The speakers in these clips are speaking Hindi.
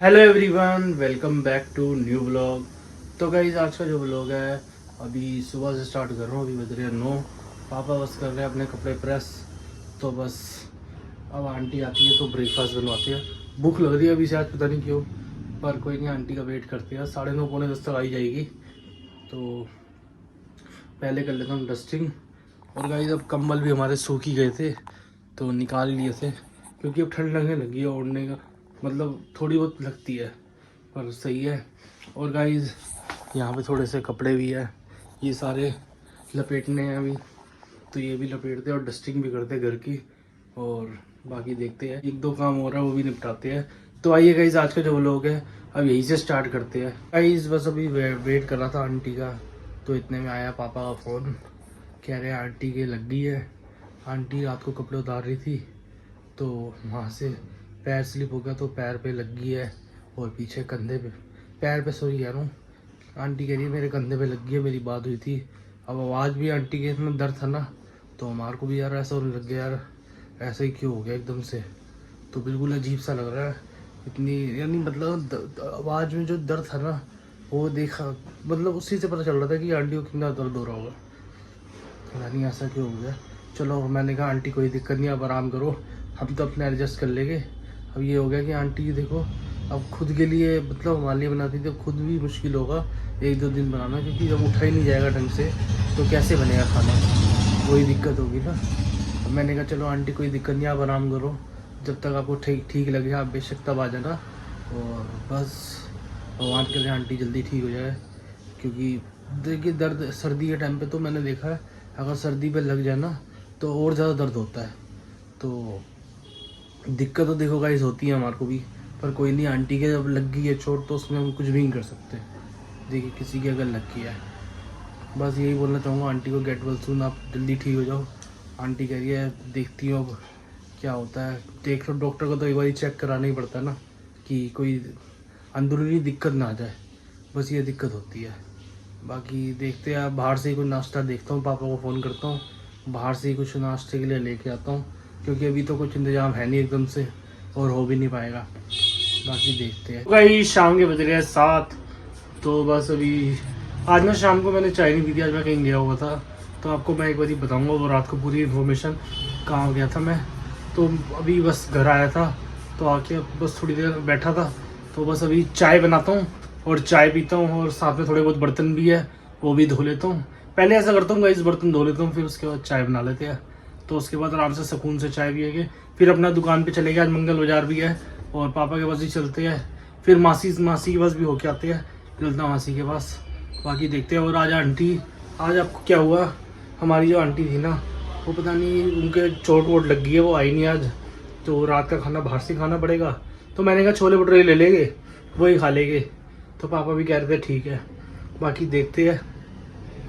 Hello everyone, welcome back to new vlog. तो गाइज आज का जो व्लॉग है अभी सुबह से स्टार्ट कर रहा हूँ। अभी बज रहे हैं 9। पापा बस कर रहे हैं अपने कपड़े प्रेस। तो बस अब आंटी आती है तो ब्रेकफास्ट बनवाते हैं। भूख लग रही है अभी से, आज पता नहीं क्यों, पर कोई नहीं, आंटी का वेट करते हैं। 9:30 पौने 10 तक आई जाएगी। तो पहले कर लेता हूँ डस्टिंग। और गाइज अब कंबल भी हमारे सूख ही गए थे तो निकाल लिए थे, क्योंकि अब ठंड लगने लगी है। ओढ़ने का मतलब थोड़ी बहुत लगती है पर सही है। और गाइज यहाँ पे थोड़े से कपड़े भी है, ये सारे लपेटने हैं अभी, तो ये भी लपेटते हैं और डस्टिंग भी करते हैं घर की। और बाकी देखते हैं, एक दो काम हो रहा है वो भी निपटाते हैं। तो आइए गाइज आज का जो व्लॉग है अब यहीं से स्टार्ट करते हैं। गाइज बस अभी वेट कर रहा था आंटी का, तो इतने में आया पापा का फ़ोन। कह रहे हैं आंटी के लग गई है। आंटी रात को कपड़े उतार रही थी तो वहाँ से पैर स्लिप हो गया तो पैर पे लग गई है, और पीछे कंधे पे, पैर पे सॉरी कह रहा हूँ। आंटी कह रही है मेरे कंधे पे लग गई है, मेरी बात हुई थी। अब आवाज़ भी आंटी के इतना दर्द था ना, तो हमारे को भी यार ऐसा होने लग गया, यार ऐसा ही क्यों हो गया एकदम से। तो बिल्कुल अजीब सा लग रहा है इतनी, यानी मतलब आवाज़ में जो दर्द था ना वो देखा, मतलब उसी से पता चल रहा था कि आंटी को कितना दर्द हो रहा होगा। पता नहीं ऐसा क्यों हो गया। चलो मैंने कहा आंटी कोई दिक्कत नहीं, अब आराम करो, हम तो अपने एडजस्ट कर लेंगे। अब ये हो गया कि आंटी देखो अब खुद के लिए, मतलब हमारे लिए बनाती थी, अब खुद भी मुश्किल होगा 1-2 दिन बनाना, क्योंकि जब उठा ही नहीं जाएगा ढंग से तो कैसे बनेगा खाना, वही दिक्कत होगी ना। अब मैंने कहा चलो आंटी कोई दिक्कत नहीं, आप आराम करो, जब तक आपको ठीक लगे आप बेशक तब आ जाना। और बस भगवान करे आंटी जल्दी ठीक हो जाए, क्योंकि देखिए दर्द सर्दी के टाइम पे तो मैंने देखा है अगर सर्दी पे लग जाए ना तो और ज़्यादा दर्द होता है। तो दिक्कत तो देखो गाइस होती है हमारे को भी, पर कोई नहीं, आंटी के जब लग गई है चोट तो उसमें हम कुछ भी नहीं कर सकते। देखिए किसी की अगर लग गया है, बस यही बोलना चाहूँगा आंटी को, गेट वेल सून, आप जल्दी ठीक हो जाओ। आंटी कह रही है देखती हूँ अब क्या होता है, देख लो। डॉक्टर को तो एक बार चेक कराना ही पड़ता है ना, कि कोई अंदरूनी दिक्कत ना आ जाए, बस ये दिक्कत होती है। बाकी देखते हैं, बाहर से ही कुछ नाश्ता देखता हूँ, पापा को फ़ोन करता हूँ, बाहर से ही कुछ नाश्ते के लिए लेके आता हूँ, क्योंकि अभी तो कुछ इंतज़ाम है नहीं एकदम से और हो भी नहीं पाएगा। बाकी देखते हैं। भाई शाम के बज रहे हैं 7, तो बस अभी आज ना शाम को मैंने चाय नहीं पी थी, आज मैं कहीं गया हुआ था, तो आपको मैं एक बार ही बताऊँगा वो रात को पूरी इन्फॉर्मेशन, कहाँ गया था मैं। तो अभी बस घर आया था तो आके बस थोड़ी देर बैठा था, तो बस अभी चाय बनाता हूँ और चाय पीता हूँ, और साथ में थोड़े बहुत बर्तन भी है वो भी धो लेता हूँ। पहले ऐसा करता हूँ गाइस, बर्तन धो लेता हूँ फिर उसके बाद चाय बना लेते हैं, तो उसके बाद आराम से सुकून से चाय पिएंगे, फिर अपना दुकान पे चले गए, आज मंगल बाजार भी है और पापा के पास ही चलते हैं, फिर मासी के पास भी होके आते हैं, ललता मासी के पास। बाकी देखते हैं। और आज आंटी, आज आपको क्या हुआ, हमारी जो आंटी थी ना वो पता नहीं उनके चोट वोट लग गई है, वो आई नहीं आज, तो रात का खाना बाहर से खाना पड़ेगा। तो मैंने कहा छोले भटूरे ले लेंगे, वही खा लेंगे। तो पापा भी कह रहे थे ठीक है, बाकी देखते हैं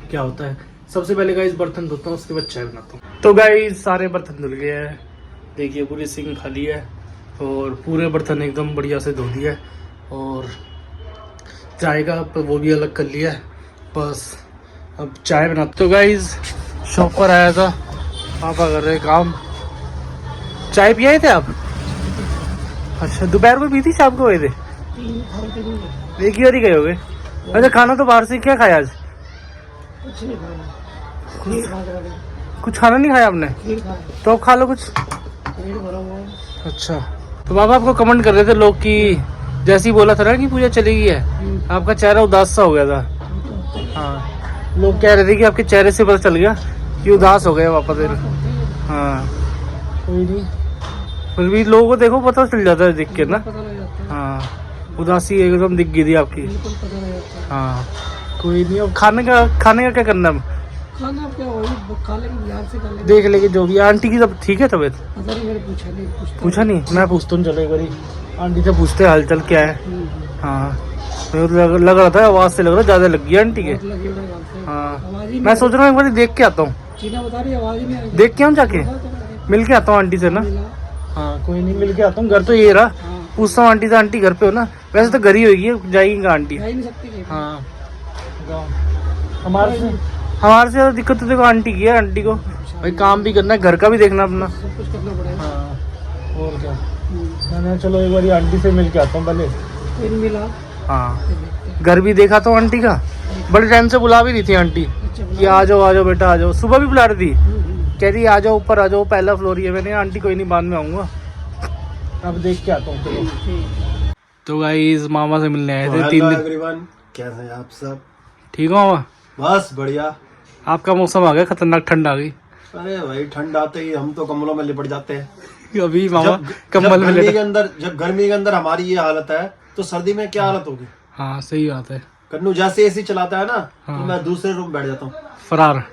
क्या होता है। सबसे पहले गाइस बर्तन धोता हूँ, उसके बाद चाय बनाता हूँ। तो गाइस सारे बर्तन धुल गए हैं, देखिए पूरी सिंक खाली है और पूरे बर्तन एकदम बढ़िया से धो दिया है, और चाय का वो भी अलग कर लिया है। बस अब चाय बनाते। तो गाइस शॉप पर आया था, पापा कर रहे काम। चाय पिए थे आप? अच्छा, दोपहर को पी थी, शाम को गए थे? एक ही बार ही गए हो गए? अच्छा, खाना तो बाहर से, क्या खाया आज? कुछ खाना नहीं खाया आपने? तो अब खा लो कुछ। अच्छा, तो बाबा आपको कमेंट कर रहे थे लोग कि जैसे ही बोला था ना कि पूजा चली गई है, आपका चेहरा उदास सा हो गया था। हाँ, लोग कह रहे थे कि आपके चेहरे से पता चल गया कि उदास हो गए वापस। हाँ कोई नहीं, फिर भी लोगों को देखो पता चल जाता है देख के ना। हाँ, उदासी एकदम दिख गई थी आपकी। हाँ कोई नहीं, अब खाने का क्या करना है? खाना क्या वही खा लेंगे, बिहार से खा लेंगे, देख लेंगे जो भी। आंटी की तब ठीक है तबीयत? पता नहीं, मैंने पूछा नहीं, मैं पूछता हूँ, चलो एक बारी आंटी से पूछते हाल चाल क्या है। हाँ लग रहा था, आवाज से लग रहा ज्यादा लग गई आंटी के। हाँ मैं सोच रहा हूँ एक बार देख के आता हूँ, देख के हम जाके मिल के आता हूँ आंटी से ना। हाँ कोई नहीं, मिल के आता हूँ, घर तो ये रहा। पूछता हूँ आंटी से, आंटी घर पे हो ना? वैसे तो घर ही होगी, जाएगी आंटी? हाँ हमारे से ज़्यादा दिक्कत तो देखो आंटी की है। आंटी को भाई काम भी करना है, घर का भी देखना अपना, सब कुछ करना पड़ेगा। हाँ और क्या। मैंने चलो एक बार आंटी से मिल के आता हूँ पहले, इन मिला हाँ घर भी देखा तो आंटी का, बड़े टाइम से बुला भी रही थी आंटी कि आ जाओ बेटा आ जाओ। सुबह भी बुला रही थी, कह रही आ जाओ ऊपर आ जाओ, पहला फ्लोर ही है। मैंने आंटी कोई नहीं बाद में आऊँगा, अब देख के आता हूँ। चलो तो गाइस मामा से मिलने आए थे 3 दिन। एवरीवन, कैसे हैं आप सब? ठीक हो मामा? बस बढ़िया। आपका मौसम आ गया खतरनाक, ठंड आ गई। अरे भाई ठंड आते ही हम तो कम्बलों में लिपट जाते हैं। अभी मामा जब कम्बल में गर्मी लेटा। के अंदर, जब गर्मी के अंदर हमारी ये हालत है तो सर्दी में क्या हालत होगी? हाँ सही बात है। कन्नू जैसे एसी चलाता है ना हाँ। तो मैं दूसरे रूम बैठ जाता हूँ, फरार।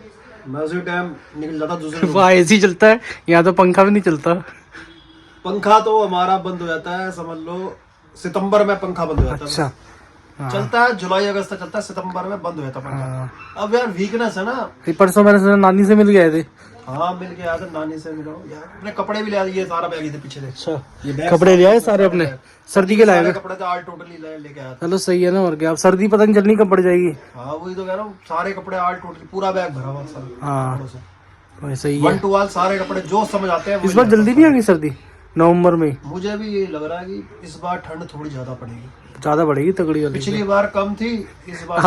मैं उसी टाइम निकल जाता दूसरे रूम। वहाँ एसी चलता है, यहाँ तो पंखा भी नहीं चलता। पंखा तो हमारा बंद हो जाता है, समझ लो सितंबर में पंखा बंद हो जाता है। अच्छा हाँ। चलता है जुलाई अगस्त तक चलता है, सितंबर में बंद हो जाता है पंखा। हाँ। अब यार वीकनेस है ना। परसों मेरे नानी से मिल गए थे। हाँ मिल के आया था, नानी से मिलो यार। अपने कपड़े भी ले आए, ये सारा बैग थे पीछे। अच्छा ये बैग कपड़े ले आए सारे अपने, सर्दी के लाए सारे थे। कपड़े तो आज टोटली लेके आया था। चलो सही है ना, और क्या। अब सर्दी पता नहीं चलनी कब पड़ जाएगी। हाँ वही तो कह रहा हूँ, सारे कपड़े आज टोटली पूरा बैग भरा हुआ सारा। हाँ वैसे ही है। 1 to all सारे कपड़े जो समझ आते हैं। इस बार जल्दी नहीं आ गई सर्दी, नवंबर में। मुझे भी ये लग रहा है कि इस बार ठंड थोड़ी ज्यादा पड़ेगी। ज्यादा बढ़ेगी, तगड़ी वाली। पिछली बार कम थी, इस बार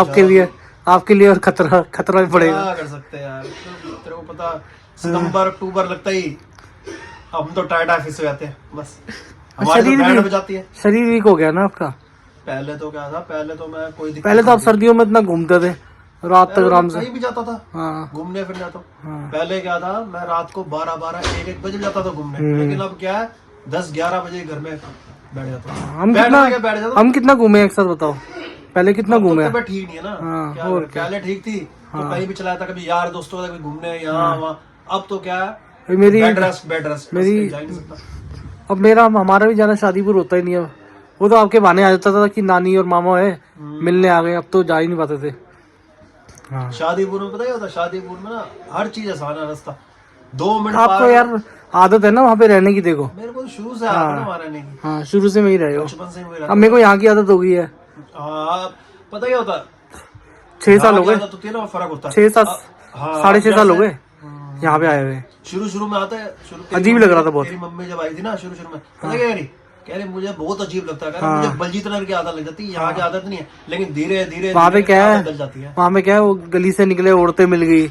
आपके लिए और खतरा भी पड़ेगा। क्या कर सकते हैं यार, तेरे को पता सितंबर अक्टूबर लगता ही हम तो टाइट ऑफिस हो जाते हैं बस। हमारी तो बैंड बजाती है। शरीर वीक हो गया ना आपका। पहले तो क्या था, पहले तो मैं कोई दिक्कत पहले तो आप सर्दियों में इतना घूमते थे, रात तक आराम से। कहीं भी जाता था हाँ। घूमने फिर जाता। हाँ। पहले क्या था, मैं रात को 12-1 बजे जाता था घूमने, लेकिन अब क्या है 10-11 बजे घर में बैठ जाता हूँ। हम कितना घूमे एक साथ बताओ, पहले कितना घूमे। तबीयत ठीक नहीं है ना। हाँ, क्या और पहले ठीक थी तो कहीं भी चलाया था, कभी यार दोस्तों के साथ घूमने यहाँ वहाँ। अब तो क्या है, मेरी बेड रेस्ट मेरी जा ही नहीं सकता। अब हमारा भी जाना शादीपुर होता ही नहीं है। वो तो आपके बहाने आ जाता था कि नानी और मामा है मिलने आ गए, अब तो जा ही नहीं पाते थे। हाँ। शादीपुर में पता क्या होता है, शादीपुर में ना हर चीज आसान है, रास्ता 2 मिनट। आपको यार आदत है ना वहाँ पे रहने की, देखो मेरे को शुरू से आदत है ना वहाँ रहने की। हाँ शुरू से वही रहे हो, बचपन से वही अब मेरे को यहाँ की आदत हो गई है। हाँ पता क्या होता है, 6 साल हो गए, तो तेरा फर्क होता है। 6-7 6.5 साल हो गए यहाँ पे आए हुए। शुरू में आता है, अजीब लग रहा था बहुत। तेरी मम्मी जब आई थी ना शुरू में, पता क्या कह रही मुझे बहुत अजीब लगता है, मुझे बलजीत नगर की आदत लग जाती है, यहाँ की आदत नहीं है, लेकिन धीरे धीरे वहाँ पे क्या है, जाती है। वहाँ पे क्या है, वो गली से निकले औरतें मिल गई,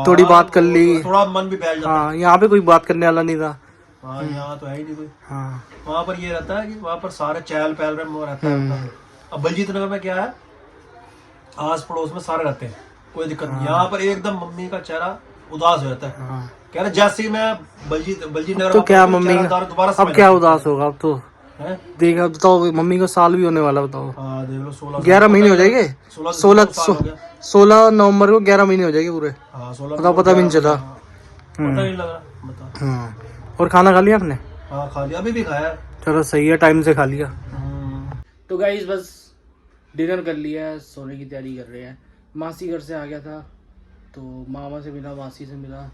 थोड़ी बात कर ली, थोड़ा मन भी फैल जाता है। हाँ यहाँ पे कोई बात करने वाला नहीं था। हाँ यहाँ तो है ही नहीं कोई। हाँ वहाँ पर ये रहता है कि वहाँ पर सारे चहल पहल में वो रहता है। अब बलजीत नगर में क्या है, आस पड़ोस में सारे रहते हैं, कोई दिक्कत नहीं। यहाँ पर एकदम मम्मी का चेहरा उदास हो जाता है। कह रहे जैसे ही मैं बलजीत नगर तो क्या मम्मी का दोबारा अब क्या उदास होगा, अब तो है? देखा बताओ, मम्मी को साल भी होने वाला, बताओ। हाँ देख लो 11 महीने हो जाएंगे, 16 नवंबर को 11 महीने हो जाएंगे पूरे। हाँ 16 बताओ, पता भी नहीं चला। पता नहीं लगा बता। और खाना खा लिया आपने? हाँ खा लिया, अभी भी खाया। चलो सही है, टाइम से खा लिया। तो गाइस बस डिनर कर लिया है, सोने की तैयारी कर रहे हैं। मासी घर से आ गया था तो मामा से मिला, मासी से मिला,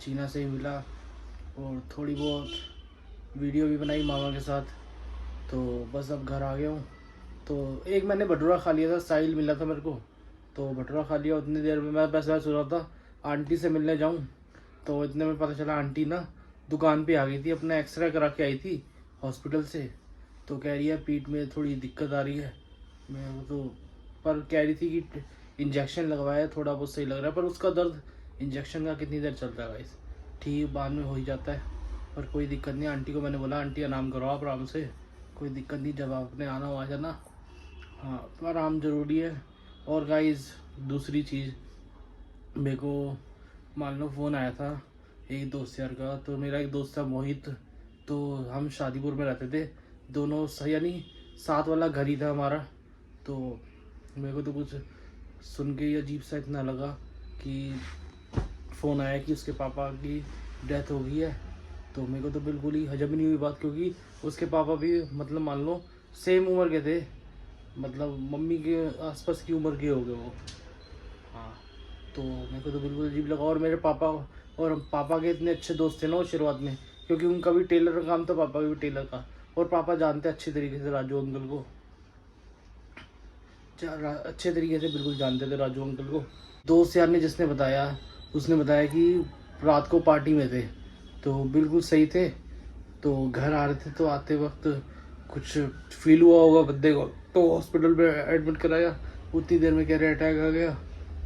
चीना से भी मिला और थोड़ी बहुत वीडियो भी बनाई मामा के साथ। तो बस अब घर आ गया हूँ। तो एक मैंने भटूरा खा लिया था, साहिल मिला था मेरे को, तो भटूरा खा लिया। उतनी देर में मैं बस सोच रहा था आंटी से मिलने जाऊँ, तो इतने में पता चला आंटी ना दुकान पे आ गई थी, अपना एक्सरे करा के आई थी हॉस्पिटल से। तो कह रही है पीठ में थोड़ी दिक्कत आ रही है। मैं वो तो पर कह रही थी कि इंजेक्शन लगवाया, थोड़ा बहुत सही लग रहा है, पर उसका दर्द इंजेक्शन का कितनी देर चलता है गाइस, ठीक बाद में हो ही जाता है। पर कोई दिक्कत नहीं। आंटी को मैंने बोला आंटी आराम करो आप आराम से, कोई दिक्कत नहीं, जब आपने आना हो आ जाना। हाँ तो आराम ज़रूरी है। और गाइस दूसरी चीज़, मेरे को मान लो फ़ोन आया था एक दोस्त यार का। तो मेरा एक दोस्त था मोहित, तो हम शादीपुर में रहते थे दोनों, यानी साथ वाला घर ही था हमारा। तो मेरे को तो कुछ सुन के ही अजीब सा इतना लगा कि फ़ोन आया कि उसके पापा की डेथ हो गई है। तो मेरे को तो बिल्कुल ही हजम नहीं हुई बात, क्योंकि उसके पापा भी मतलब मान लो सेम उम्र के थे, मतलब मम्मी के आसपास की उम्र के हो गए वो। हाँ तो मेरे को तो बिल्कुल अजीब लगा। और मेरे पापा के इतने अच्छे दोस्त थे ना वो शुरुआत में, क्योंकि उनका भी टेलर का काम था, पापा का भी टेलर का, और पापा जानते अच्छे तरीके से राजू अंकल को, अच्छे तरीके से बिल्कुल जानते थे राजू अंकल को। दोस्त यार ने जिसने बताया, उसने बताया कि रात को पार्टी में थे, तो बिल्कुल सही थे। तो घर आ रहे थे तो आते वक्त कुछ फील हुआ होगा बंदे को, तो हॉस्पिटल में एडमिट कराया। उतनी देर में कह रहे अटैक आ गया,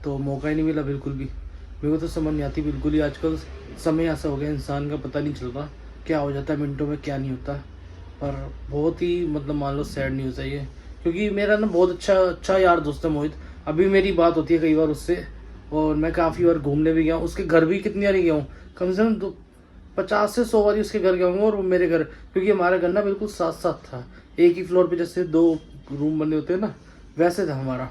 तो मौका ही नहीं मिला बिल्कुल भी। मेरे को तो समझ नहीं आती बिल्कुल ही, आजकल समय ऐसा हो गया इंसान का पता नहीं चल रहा क्या हो जाता है मिनटों में, क्या नहीं होता। पर बहुत ही मतलब मान लो सैड न्यूज़ है ये, क्योंकि मेरा ना बहुत अच्छा यार दोस्त है मोहित। अभी मेरी बात होती है कई बार उससे, और मैं काफ़ी बार घूमने भी गया हूँ उसके घर भी, कितनी बार गया हूँ, कम से कम 50 से 100 बार उसके घर गया हूँ और वो मेरे घर, क्योंकि हमारा घर ना बिल्कुल साथ साथ था, एक ही फ्लोर पे जैसे 2 रूम बने होते हैं ना, वैसे था हमारा।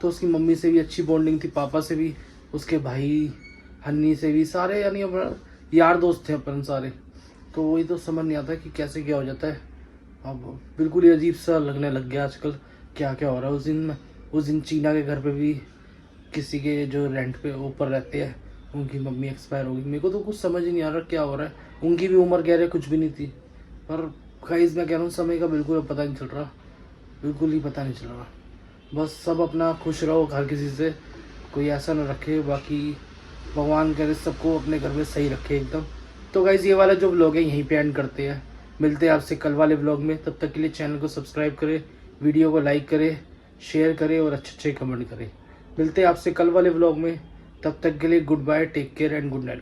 तो उसकी मम्मी से भी अच्छी बॉन्डिंग थी, पापा से भी, उसके भाई हन्नी से भी, सारे यानी अपना यार दोस्त थे अपन सारे। तो वही तो समझ नहीं आता कि कैसे क्या हो जाता है। अब बिल्कुल ही अजीब सा लगने लग गया आजकल क्या क्या हो रहा है। उस दिन चीना के घर पे भी किसी के जो रेंट पे ऊपर रहते हैं उनकी मम्मी एक्सपायर हो गई। मेरे को तो कुछ समझ ही नहीं आ रहा क्या हो रहा है। उनकी भी उम्र कह रहे कुछ भी नहीं थी, पर गाइस मैं कह रहा हूँ समय का बिल्कुल पता नहीं चल रहा, बिल्कुल ही पता नहीं चल रहा। बस सब अपना खुश रहो, हर किसी से कोई ऐसा ना रखे, बाकी भगवान करे सबको अपने घर में सही रखे एकदम। तो गाइस ये वाला जो व्लॉग है यहीं पे एंड करते हैं, मिलते हैं आपसे कल वाले व्लॉग में। तब तक के लिए चैनल को सब्सक्राइब करें, वीडियो को लाइक करें, शेयर करें और अच्छे कमेंट करें। मिलते हैं आपसे कल वाले व्लॉग में, तब तक के लिए goodbye, take care and good night.